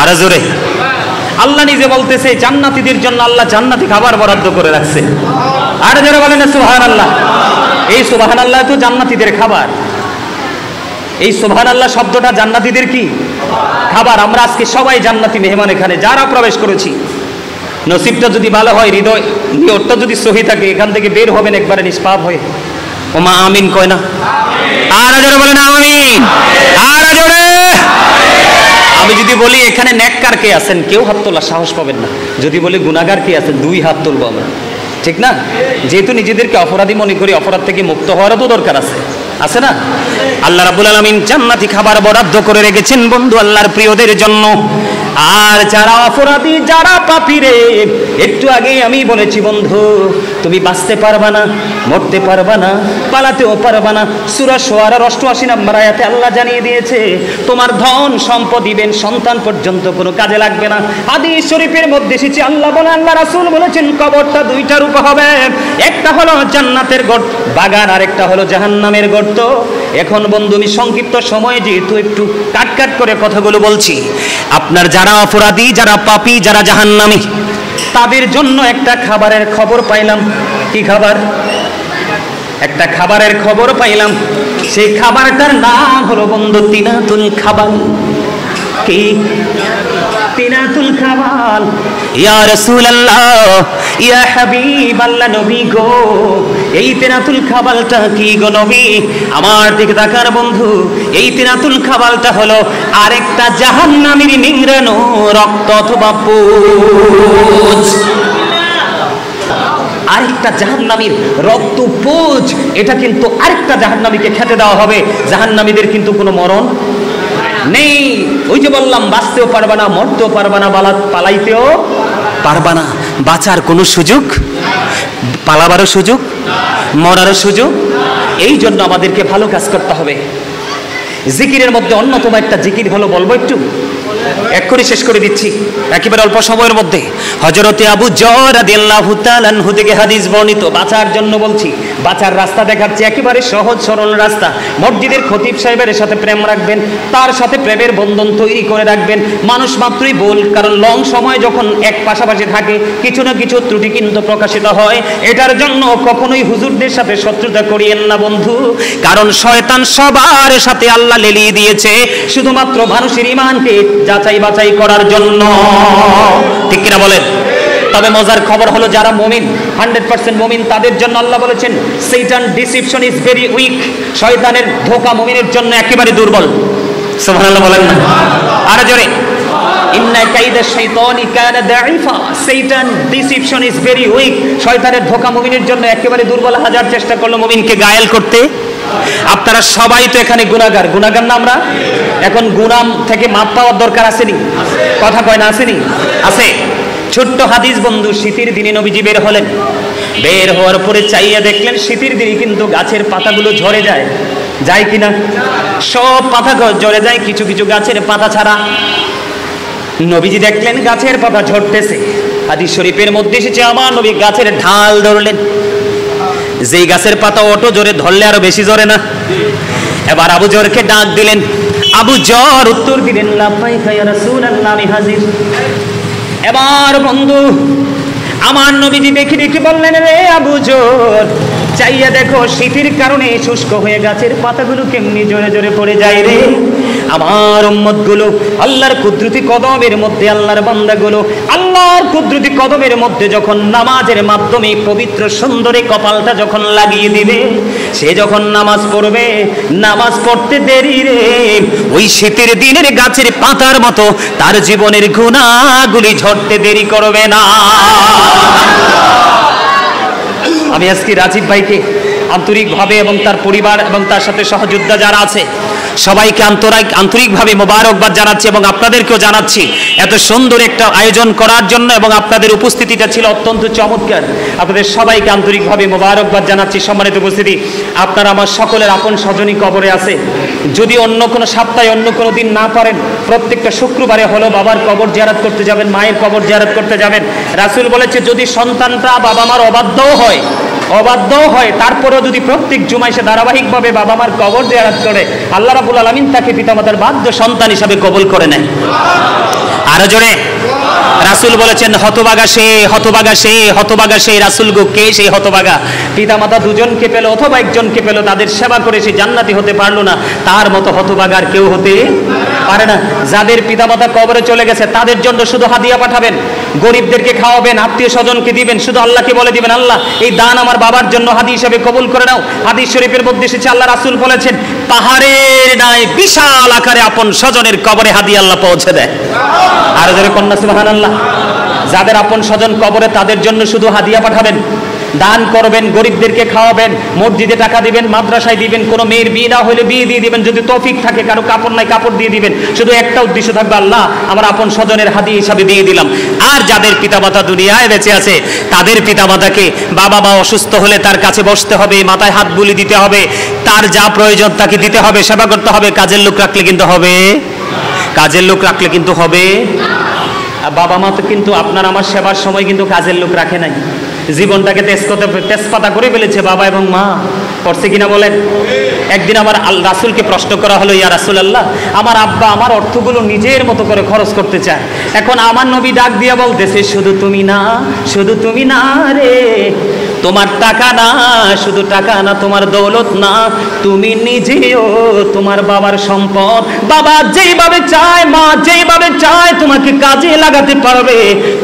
আর জোরে, আল্লাহ নিজে বলতেছে জান্নাতীদের জন্য আল্লাহ জান্নাতি খাবার বরাদ্দ করে রাখছে। আর যারা বলেন না সুবহানাল্লাহ, এই সুবহানাল্লাহ তো জান্নাতীদের খাবার। এই সুবহানাল্লাহ শব্দটা জান্নাতীদের কি খাবার। আমরা আজকে সবাই জান্নাতি মেহমান, এখানে যারা প্রবেশ করেছি, নসিবটা যদি ভালো হয়, হৃদয় নিয়তটা যদি সহি থাকে, এখান থেকে বের হবেন একবারে নিষ্পাপ হয়ে। ওমা আমিন কয় না? আর জোরে বলেন আমিন, আর জোরে। আমি যদি বলি এখানে নেককার কে আছেন, কেউ হাত তোলার সাহস পাবেন না। যদি বলি গুনাহগার কে আছেন, 2 হাত তুলবো আমরা, ঠিক না? যেহেতু নিজেদেরকে অপরাধী মনে করি, অপরাধ থেকে মুক্ত হওয়ারও তো দরকার আছে না? আল্লাহ রাব্বুল আলামিন জান্নাতি খাবার বরাদ্দ করে রেখেছেন বন্ধু আল্লাহর প্রিয়দের জন্য। আর যারা অপরাধী, যারা পাপী রে, একটু আগেই আমি বলেছি বন্ধু, তুমি বাঁচতে পারবা না, মরতে পারবা না, পালাতেও পারবা না। সূরা শুআরার 88 নম্বর আয়াতে আল্লাহ জানিয়ে দিয়েছে, তোমার ধন সম্পদ, ইবেন সন্তান পর্যন্ত কোনো কাজে লাগবে না। হাদিস শরীফের মধ্যে এসেছে, আল্লাহ বলে, আল্লাহ রাসূল বলেছেন, কবরটা 2টা রূপে হবে, একটা হলো জান্নাতের বাগান, আর একটা হলো জাহান্নামের গর্ত। এখন বন্ধু, আমি সংক্ষিপ্ত সময়ে যেহেতু একটু কাট করে কথাগুলো বলছি, আপনার যারা অপরাধী, যারা পাপী, যারা জাহান্নামী, তাদের জন্য একটা খাবারের খবর পাইলাম। কি খাবার? একটা খাবারের খবর পাইলাম। সেই খাবারটার নাম হলো বন্ধু তিনাতুল খাবাল। কি? তিনাতুল খাবাল। ইয়া রাসূলুল্লাহ, ইয়া হাবিবাল্লাহ, নবী গো, এই তিনাতুল খাবালটা কি গো নবী? আমার দিকে তাকার বন্ধু, এই তিনাতুল খাবালটা হলো আরেকটা জাহান্নামীর নিংড়ানো রক্ত অথবা পুজ। আরেকটা জাহান্নামীর রক্ত পুজ, এটা কিন্তু আরেকটা জাহান্নামীকে খেতে দেওয়া হবে। জাহান্নামীদের কিন্তু কোনো মরণ নেই। ওই যে বললাম, বাঁচতেও পারবা না, মরতেও পারবা না, পালাইতেও পারবা না। বাঁচার কোনো সুযোগ, পালাবারও সুযোগ, মরারও সুযোগ। এই জন্য আমাদেরকে ভালো কাজ করতে হবে। জিকিরের মধ্যে অন্যতম একটা জিকির হলো, বলবো একটু, এক্ষুনি শেষ করে দিচ্ছি একেবারে অল্প সময়ের মধ্যে। হযরতে আবু যর রাদিয়াল্লাহু তাআলা আনহু থেকে হাদিস বর্ণিত, বাঁচার জন্য বলছি, বাঁচার রাস্তা দেখাচ্ছি, একেবারে সহজ সরল রাস্তা। মসজিদের খতিব সাহেবের সাথে প্রেম রাখবেন, তার সাথে প্রেমের বন্ধন তৈরি করে রাখবেন। মানুষ মাত্রই বল, কারণ লং সময় যখন এক পাশাপাশি থাকে কিছু না কিছু ত্রুটি কিন্তু প্রকাশিত হয়। এটার জন্য কখনোই হুজুরদের সাথে শত্রুতা করিয়েন না বন্ধু, কারণ শয়তান সবার সাথে আল্লাহ লেলিয়ে দিয়েছে শুধুমাত্র মানুষের ঈমানকে যাচাই বাছাই করার জন্য। ঠিক কিনা বলেন? তবে মজার খবর হলো যারা মুমিন, 100% মুমিন, তাদের জন্য আল্লাহ বলেছেন শয়তান ডিসিপশন ইজ ভেরি উইক, শয়তানের ধোঁকা মুমিনের জন্য একেবারে দুর্বল। সুবহানাল্লাহ বলেন না? আর জোরে, ইন্না কাইদা শাইতানি কানা দাঈফা, শয়তান ডিসিপশন ইজ ভেরি উইক, শয়তানের ধোঁকা মুমিনের জন্য একেবারে দুর্বল। হাজার চেষ্টা করলো মুমিনকে গায়েল করতে। আপনারা সবাই তো এখানে গুনাহগার, গুনাহগার না আমরা? এখন গুনাহ থেকে মাপ পাওয়ার দরকার আসেনি? কথা কয় না, আসেনি? আছে। ছোট্ট হাদিস বন্ধু, শীতের দিনে নবীজি বের হলেন, বের হওয়ার পরে চাইয়া দেখলেন শীতের দিনে কিন্তু গাছের পাতাগুলো ঝরে যায়, যায় কিনা? সব পাতা ঝরে যায়, কিছু কিছু গাছের পাতা ছাড়া। নবীজি দেখলেন গাছের পাতা ঝরতেছে। হাদিস শরীফের মধ্যে এসেছে আমার নবী গাছের ঢাল ধরলেন। যেই গাছের পাতা অটো জোরে ধরলে আরো বেশি জোরে না? এবার আবু জরকে ডাক দিলেন। আবু জর উত্তর দিলেন লাব্বাইকা ইয়া রাসূলুল্লাহ, আমি হাজির। এবার বন্ধু আমার নবীজি দেখে দেখে বললেন, রে আবু জর, চাইয়া দেখো শীতের কারণে শুষ্ক হয়ে গাছের পাতাগুলো কেমনি জোরে জোরে পড়ে যায় রে। আমার উম্মতগুলো আল্লাহর কুদরতি কদমের মধ্যে, আল্লাহর বান্দাগুলো আল্লাহর কুদরতি কদমের মধ্যে যখন নামাজের মাধ্যমে পবিত্র সুন্দরী কপালটা যখন লাগিয়ে দিবে, সে যখন নামাজ পড়বে, নামাজ পড়তে দেরি রে ওই শীতের দিনের গাছের পাতার মতো তার জীবনের গুনাহগুলি ঝরতে দেরি করবে না। আমি আজকে রাজীব ভাইকে আন্তরিকভাবে এবং তার পরিবার এবং তার সাথে সহযোদ্ধা যারা আছে সবাইকে আন্তরিকভাবে মোবারকবাদ জানাচ্ছি এবং আপনাদেরকেও জানাচ্ছি এত সুন্দর একটা আয়োজন করার জন্য, এবং আপনাদের উপস্থিতিটা ছিল অত্যন্ত চমৎকার। আপনাদের সবাইকে আন্তরিকভাবে মোবারকবাদ জানাচ্ছি। সম্মানিত উপস্থিতি, আপনারা আমার সকলের আপন স্বজনই কবরে আছে। যদি অন্য কোনো সপ্তাহে অন্য কোনো দিন না পারেন, প্রত্যেকটা শুক্রবারে হলো বাবার কবর জিয়ারত করতে যাবেন, মায়ের কবর জিয়ারত করতে যাবেন। রাসূল বলেছে যদি সন্তানটা বাবা মার অবাধ্য হয় তারপরেও যদি প্রত্যেক জুমায় সে ধারাবাহিকভাবে বাবা মার কবর জিয়ারত করে, আল্লাহ রাব্বুল আলামিন তাকে পিতামাতার বাধ্য সন্তান হিসাবে কবুল করে নেয়। আরো জোরে, রাসূল বলেছেন হতভাগা সে, হতভাগা সে, হতভাগা সে। রাসূল গো, কে সেই হতভাগা? পিতামাতা দুজনকে পেল অথবা একজনকে পেল, তাদের সেবা করে সে জান্নাতি হতে পারলো না, তার মতো হতভাগা আর কেউ হতে পারে না। যাদের পিতামাতা কবরে চলে গেছে তাদের জন্য শুধু হাদিয়া পাঠাবেন, গরিবদেরকে খাওয়াবেন, আত্মীয় স্বজনকে দিবেন, শুধু আল্লাহকে বলে দিবেন আল্লাহ এই দান আমার বাবার জন্য হাদিয়া হিসেবে কবুল করে নাও। হাদিস শরীফের মধ্যে এসেছে আল্লাহ রাসূল বলেছেন পাহাড়ের ন্যায় বিশাল আকারে আপন স্বজনের কবরে হাদিয়া আল্লাহ পৌঁছে দেয়। আর যারা কন্যা সুবহানাল্লাহ, যাদের আপন স্বজন কবরে তাদের জন্য শুধু হাদিয়া পাঠাবেন, দান করবেন, গরিবদেরকে খাওয়াবেন, মসজিদে টাকা দিবেন, মাদ্রাসায় দিবেন, কোনো মেয়ের বিয়ে না হলে বিয়ে দিয়ে দিবেন, যদি তৌফিক থাকে, কারো কাপড় নাই কাপড় দিয়ে দিবেন। শুধু একটা উদ্দেশ্য থাকবে আল্লাহ আমার আপন স্বজনের হাদিয়া হিসাবে দিয়ে দিলাম। আর যাদের পিতামাতা দুনিয়ায় বেঁচে আছে তাদের পিতামাতাকে, বাবা মা অসুস্থ হলে তার কাছে বসতে হবে, মাথায় হাত বুলি দিতে হবে, তার যা প্রয়োজন তাকে দিতে হবে, সেবা করতে হবে। কাজের লোক রাখলে কিন্তু হবে, কাজের লোক রাখলে কিন্তু হবে। বাবা মা তো কিন্তু আপনার আমার সেবার সময় কিন্তু কাজের লোক রাখে নাই, জীবনটাকে তেজপাতা করে ফেলেছে বাবা এবং মা। করছে কিনা বলেন? একদিন আমার রাসূলকে প্রশ্ন করা হলো, ইয়া রাসূলুল্লাহ, আমার আব্বা আমার অর্থগুলো নিজের মতো করে খরচ করতে চায়, এখন আমার নবী ডাক দিয়া বলতেছে শুধু তুমি না, শুধু তুমি না রে, তোমার টাকা না, শুধু টাকা না, তোমার দৌলত না, তুমি নিজেও তোমার বাবার সম্পদ। বাবা যেইভাবে চায়, মা যেইভাবে চায় তোমাকে কাজে লাগাতে পারবে,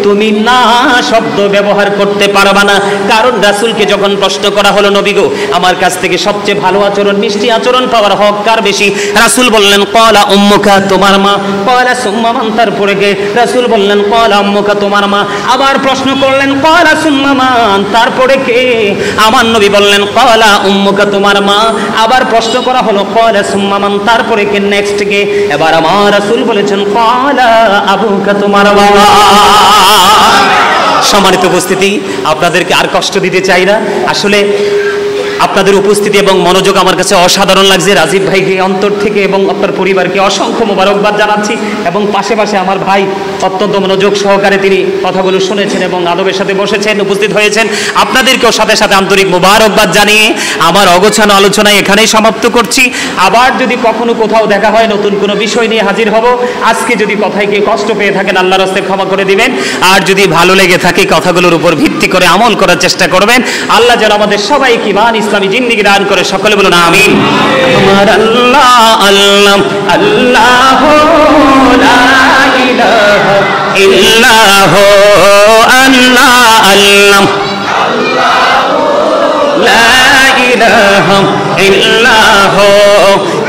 তুমি না শব্দ ব্যবহার করতে পারবা না। কারণ রাসূলকে যখন প্রশ্ন করা হলো নবী গো আমার কাছ থেকে সবচেয়ে ভালো আচরণ, মিষ্টি আচরণ পাওয়ার হক কার বেশি? রাসূল বললেন ক্বালা উম্মুকা, তোমার মা। ক্বালা সুম্মা মান, তারপরে কে? রাসূল বললেন ক্বালা উম্মুকা, তোমার মা। আবার প্রশ্ন করলেন ক্বালা সুম্মা মান, তারপরে কে? আমার নবী বললেন ক্বালা উম্মুকা, তোমার মা। আবার প্রশ্ন করা হলো ক্বালা সুম্মা মান, তারপরে কে? নেক্সট কে? এবার আমার রাসূল বলেছেন ক্বালা আবুকা, তোমার বাবা। সম্মানিত উপস্থিতি, আপনাদেরকে আর কষ্ট দিতে চাই না। আসলে আপনাদের উপস্থিতি এবং মনোযোগ আমার কাছে অসাধারণ লাগছে। রাজীব ভাইকে অন্তর থেকে এবং আপনার পরিবারকে অসংখ্য মোবারকবাদ জানাচ্ছি, এবং পাশে পাশে আমার ভাই অত্যন্ত মনোযোগ সহকারে তিনি কথাগুলো শুনেছেন এবং আদবের সাথে বসেছেন, উপস্থিত হয়েছেন। আপনাদেরকেও সাথে সাথে আন্তরিক মোবারকবাদ জানিয়ে আমার অগোছানো আলোচনা এখানেই সমাপ্ত করছি। আবার যদি কখনো কোথাও দেখা হয় নতুন কোনো বিষয় নিয়ে হাজির হব। আজকে যদি কথায় কেউ কষ্ট পেয়ে থাকেন আল্লাহর রাস্তায় ক্ষমা করে দিবেন, আর যদি ভালো লেগে থাকে কথাগুলোর উপর ভিত্তি করে আমল করার চেষ্টা করবেন। আল্লাহ যেন আমাদের সবাইকে ঈমান ইসলামী জিন্দেগি দান করে, সকলে বলুন আমিন। আমার আল্লাহ আল্লাহ আল্লাহ লা ইলাহা ইল্লাহ আল্লাহ আল্লাহ লা ইলাহা ইল্লাহ।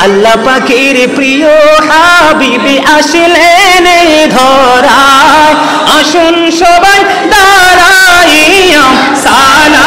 আল্লাহ পাকের প্রিয় হাবিবি আসলেন এই ধরায়, আসুন সবাই দাঁড়াইয়া সালাম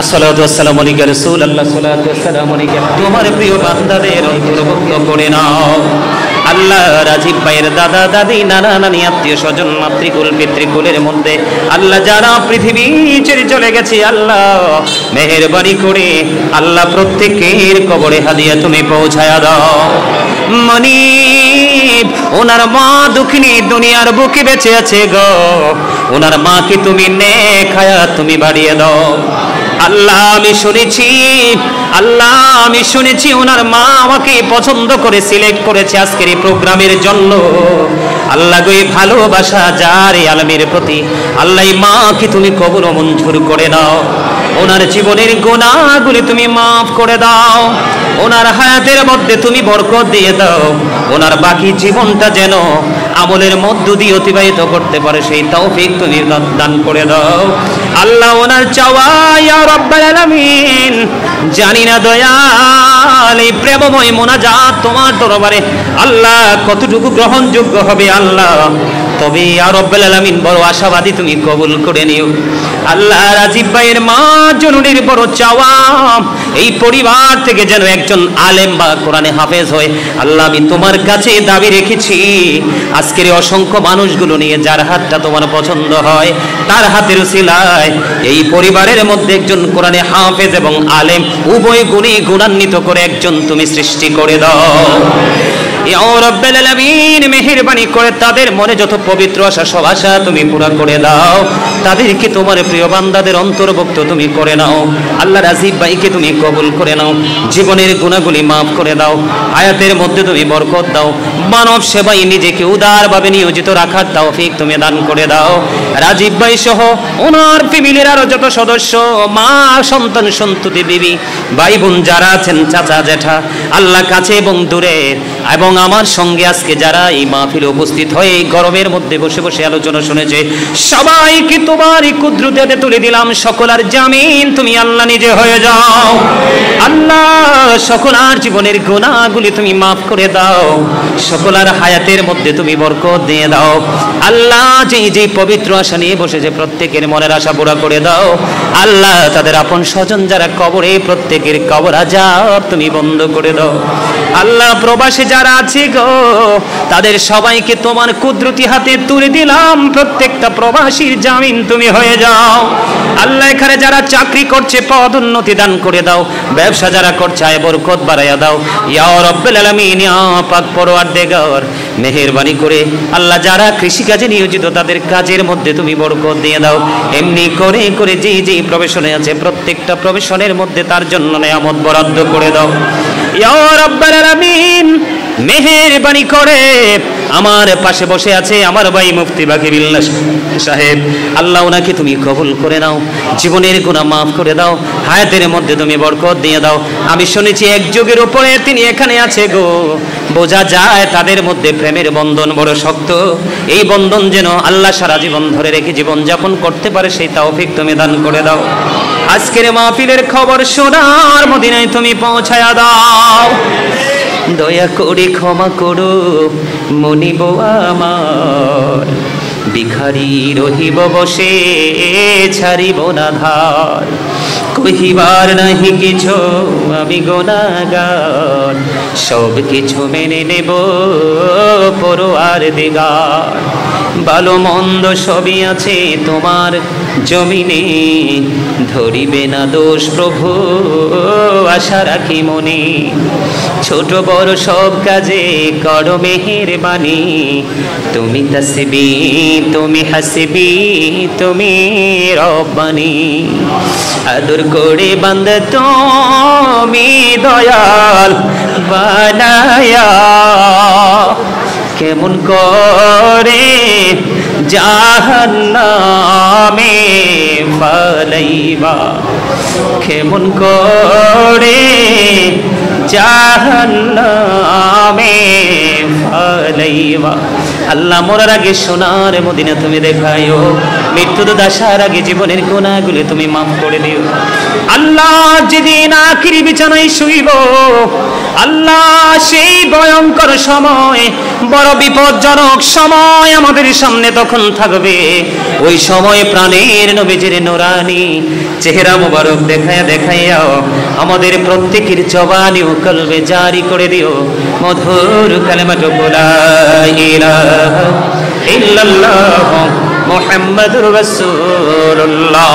আসসালাতু ওয়াসসালামু আলাইকা রাসূলুল্লাহ, সালাতু ওয়াসসালামু আলাইকা। তোমার প্রিয় বান্দাদের অন্তর্ভুক্ত করে নাও। আল্লাহ রাজীব ভাইয়ের দাদা দাদি নানা নানি আত্মীয় স্বজন মাতৃকুল পিতৃকুলের মধ্যে আল্লাহ যারা পৃথিবী ছেড়ে চলে গেছে আল্লাহ মেহেরবানি করে আল্লাহ প্রত্যেকের কবরে হাদিয়া তুমি পৌঁছায়া দাও। মনিব ওনার মা দুঃখিনী দুনিয়ার বুকে বেঁচে আছে গো, ওনার মাকে তুমি নেক হায়াত তুমি বাড়িয়ে দাও। আল্লাহ আমি শুনেছি ওনার মা আমাকে পছন্দ করে সিলেক্ট করেছে আজকের এই প্রোগ্রামের জন্য। আল্লাহ গো এই ভালোবাসা যার এই আলমের প্রতি আল্লাহ এই মাকে তুমি কবুল ও মঞ্জুর করে দাও। ওনার জীবনের গুনাহগুলি তুমি মাফ করে দাও, ওনার হায়াতের মধ্যে তুমি বরকত দিয়ে দাও, ওনার বাকি জীবনটা যেন আমলের মধ্য দিয়ে অতিবাহিত করতে পারে সেই তৌফিক তুমি দান করে দাও। আল্লাহ ওনার চাওয়া ইয়া রাব্বাল আলামিন, জানি না দয়াল এই প্রেমময় মোনাজাত তোমার দরবারে আল্লাহ কতটুকু গ্রহণযোগ্য হবে আল্লাহ, তবে ইয়া রাব্বাল আলামিন বড় আশাবাদী তুমি কবুল করে নিও। আল্লাহ রাজীব ভাইয়ের মা জননীর বড় চাওয়া এই পরিবার থেকে যেন একজন আলেম বা কোরআনে হাফেজ হয়। আল্লাহ আমি তোমার কাছে দাবি রেখেছি আজকের অসংখ্য মানুষগুলো নিয়ে যার হাতটা তোমার পছন্দ হয় তার হাতের উসিলায় এই পরিবারের মধ্যে একজন কোরআনে হাফেজ এবং আলেম উভয় গুণে গুণান্বিত করে একজন তুমি সৃষ্টি করে দাও। ইয়া রাব্বাল আলামিন মেহেরবানি করে তাদের মনে যত পবিত্র আশা সব আশা তুমি পুরা করে দাও, তাদেরকে তোমার প্রিয় বান্দাদের অন্তর্ভুক্ত তুমি করে নাও। আল্লাহ রাজীব ভাইকে তুমি কবুল করে নাও, জীবনের গুনাহগুলি মাফ করে দাও, হায়াতের মধ্যে তুমি বরকত দাও, মানব সেবায় নিজেকে উদারভাবে নিয়োজিত রাখার তৌফিক তুমি দান করে দাও। রাজীব ভাই সহ ওনার ফ্যামিলির আরো যত সদস্য মা সন্তান সন্ততি বিবি ভাই বোন যারা আছেন চাচা জেঠা আল্লাহ কাছে এবং দূরের এবং আমার সঙ্গে আজকে যারা এই মাহফিলে উপস্থিত হয়ে এই গরমের মধ্যে বসে বসে আলোচনা শুনেছে সবাইকে তোমার কুদরতে তুলে দিলাম। সকলার জামিন তুমি আল্লাহ নিজে হয়ে যাও। আল্লাহ সকলার জীবনের গুনাহগুলি তুমি মাফ করে দাও, সকলার হায়াতের মধ্যে তুমি বরকত দিয়ে দাও। আল্লাহ যে পবিত্র আশা নিয়ে বসেছে প্রত্যেকের মনের আশা পুরা করে দাও। আল্লাহ তাদের আপন স্বজন যারা কবরে প্রত্যেকের কবর আযাব তুমি বন্ধ করে দাও। আল্লাহ প্রবাসে যারা আছে গো তাদের সবাইকে তোমার কুদরতি হাতে তুলে দিলাম, প্রত্যেকটা প্রবাসীর জামিন তুমি হয়ে যাও। আল্লাহ এখানে যারা চাকরি করছে পদোন্নতি দান করে দাও, ব্যবসা যারা করছে আয় বরকত বাড়াইয়া দাও। ইয়া রাব্বাল আলামিন ইয়া পাক পরওয়ারদিগার মেহেরবানি করে আল্লাহ যারা কৃষিকাজে নিয়োজিত তাদের কাজের মধ্যে তুমি বরকত দিয়ে দাও। এমনি করে করে যে প্রফেশনে আছে প্রত্যেকটা প্রফেশনের মধ্যে তার জন্য নিয়ামত বরাদ্দ করে দাও। ইয়া রাব্বাল আলামিন মেহেরবানি করে আমার পাশে বসে আছে আমার ভাই মুফতি বাকিরুল্লাহ সাহেব, আল্লাহ ওনাকে তুমি কবুল করে নাও, জীবনের গুনাহ মাফ করে দাও, হায়াতের মধ্যে তুমি বরকত দিয়ে দাও। আমি শুনেছি এক যুগের উপরে তিনি এখানে আছে গো, বোঝা যায় তাদের মধ্যে প্রেমের বন্ধন বড় শক্ত। এই বন্ধন যেন আল্লাহ সারা জীবন ধরে রেখে জীবন যাপন করতে পারে সেই তৌফিক তুমি দান করে দাও। আজকের মাহফিলের খবর সোনার মদিনায় তুমি পৌঁছায়া দাও। দয়া করে ক্ষমা করো মনিব আমার, ভিখারি রহিব বসে ছাড়িব না ধার, কহিবার নাহি কিছু আমি গুনাহগার, সব কিছু মেনে নেব পরওয়ারদিগার। ভালো মন্দ সবই আছে তোমার জমিনে, ধরিবে না দোষ প্রভু আশা রাখি মনে, ছোট বড় সব কাজে করো মেহেরবানি, তুমি তাসবি তুমি হাসবি তুমি রব্বানি, আদর করে বান্দা তুমি দয়াল বানায়া, কেমন করে জাহান্নামে ফালাইবা, কেমন করে জাহান্নামে ফালাইবা। আল্লাহ মরার আগে সোনার মদিনা তুমি দেখায়ো, মৃত্যু দশার আগে জীবনের গুনাহগুলো তুমি মাফ করে দিও। আল্লাহ যেদিন আখিরি বিছানায় শুইব আল্লাহ সেই ভয়ঙ্কর সময় বড় বিপজ্জনক সময় আমাদের সামনে তখন থাকবে। ওই সময় প্রাণের নবীজির নূরানি চেহারা মুবারক দেখাইয়া আমাদের প্রত্যেকের জবানে ও কলবে জারি করে দিও মধুর কালেমাটুকু লা ইলাহা ইল্লাল্লাহ মুহাম্মাদুর রাসূলুল্লাহ।